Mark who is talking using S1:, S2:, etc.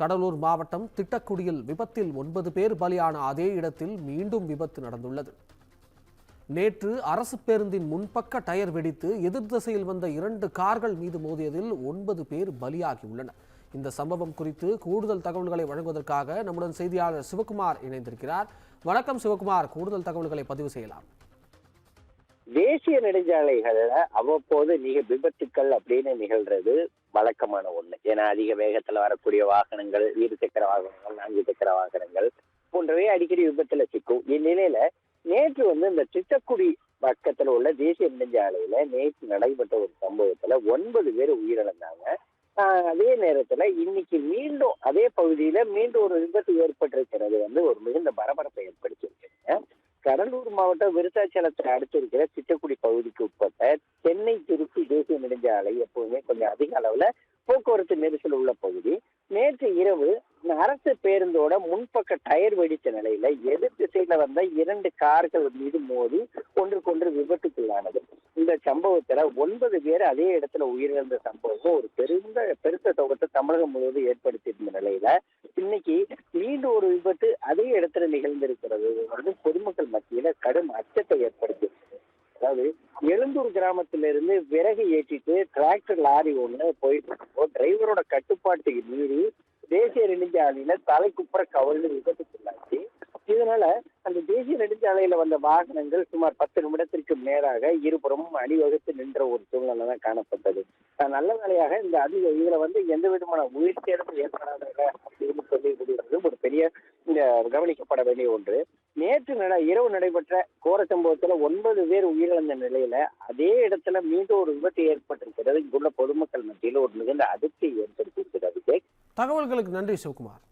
S1: கடலூர் மாவட்டம் திட்டக்குடியில் விபத்தில் 9 பேர் பலியான அதே இடத்தில் மீண்டும் விபத்து நடந்துள்ளது. நேற்று அரசு பேருந்தின் முன்பக்க டயர் வெடித்து எதிர் திசையில் வந்த 2 கார்கள் மீது மோதியதில் 9 பேர் பலியாகியுள்ளனர். இந்த சம்பவம் குறித்து கூடுதல் தகவல்களை வழங்குவதற்காக நம்முடன் செய்தியாளர் சிவகுமார் இணைந்திருக்கிறார். வணக்கம் சிவகுமார், கூடுதல் தகவல்களை பதிவு செய்யலாம்.
S2: தேசிய நெடுஞ்சாலைகள்ல அவ்வப்போது விபத்துக்கள் அப்படின்னு நிகழ்றது வழக்கமான ஒண்ணு. ஏன்னா அதிக வேகத்துல வரக்கூடிய வாகனங்கள், 2 சக்கர வாகனங்கள், 4 சக்கர வாகனங்கள் போன்றவை அடிக்கடி விபத்துல சிக்கும். இந்நிலையில நேற்று இந்த திட்டக்குடி பக்கத்துல உள்ள தேசிய நெடுஞ்சாலையில நேற்று நடைபெற்ற ஒரு சம்பவத்துல 9 பேர் உயிரிழந்தாங்க. அதே நேரத்துல இன்னைக்கு மீண்டும் அதே பகுதியில மீண்டும் ஒரு விபத்து ஏற்பட்டிருக்கிறது ஒரு மிகுந்த பரபரப்பை ஏற்படுத்தியிருக்கீங்க. கடலூர் மாவட்டம் விருத்தாச்சலத்தை அடுத்து இருக்கிற திட்டக்குடி பகுதிக்கு உட்பட்ட சென்னை திருச்சி தேசிய நெடுஞ்சாலை எப்பவுமே கொஞ்சம் அதிக அளவுல போக்குவரத்து நெரிசல் உள்ள பகுதி. நேற்று இரவு அரசு பேருந்தோட முன்பக்க டயர் வெடித்த நிலையில எதிர் திசையில வந்த 2 கார்கள் மீது மோதி ஒன்றுக்கொன்று விபத்துக்குள்ளானது. இந்த சம்பவத்துல 9 பேர் அதே இடத்துல உயிரிழந்த சம்பவம் ஒரு பெருத்த தொகத்தை தமிழகம் முழுவதும் ஏற்படுத்தியிருந்த நிலையில இன்னைக்கு மீண்டும் ஒரு விபத்து அதே இடத்துல நிகழ்ந்திருக்கிறது பொதுமக்கள் மத்தியில கடும் அச்சத்தை ஏற்படுத்தி. அதாவது எழுந்தூர் கிராமத்திலிருந்து விறகு ஏற்றிட்டு டிராக்டர் லாரி ஒண்ணு போயிட்டு இருக்கோம். டிரைவரோட கட்டுப்பாட்டு மீறி தேசிய நெடுஞ்சாலையில தலைக்குப்புற கவிழ்ந்து விபத்துக்குள்ளாச்சு. இதனால அந்த தேசிய நெடுஞ்சாலையில வந்த வாகனங்கள் சுமார் 10 நிமிடத்திற்கு மேலாக இருபுறமும் அணிவகுத்து நின்ற ஒரு சூழ்நிலை தான் காணப்பட்டது. நல்ல வேளையாக இதுல எந்த விதமான உயிர் சேதமும் ஏற்படாத அப்படின்னு சொல்லி ஒரு பெரிய கவனிக்கப்பட வேண்டிய ஒன்று. நேற்று இரவு நடைபெற்ற கோர சம்பவத்துல 9 பேர் உயிரிழந்த நிலையில அதே இடத்துல மீண்டும் ஒரு விபத்து ஏற்பட்டிருக்கிறது. இங்குள்ள பொதுமக்கள் மத்தியில் ஒரு மிகுந்த அதிர்ச்சியை ஏற்படுத்தி இருக்கிறது.
S1: தகவல்களுக்கு நன்றி சிவகுமார்.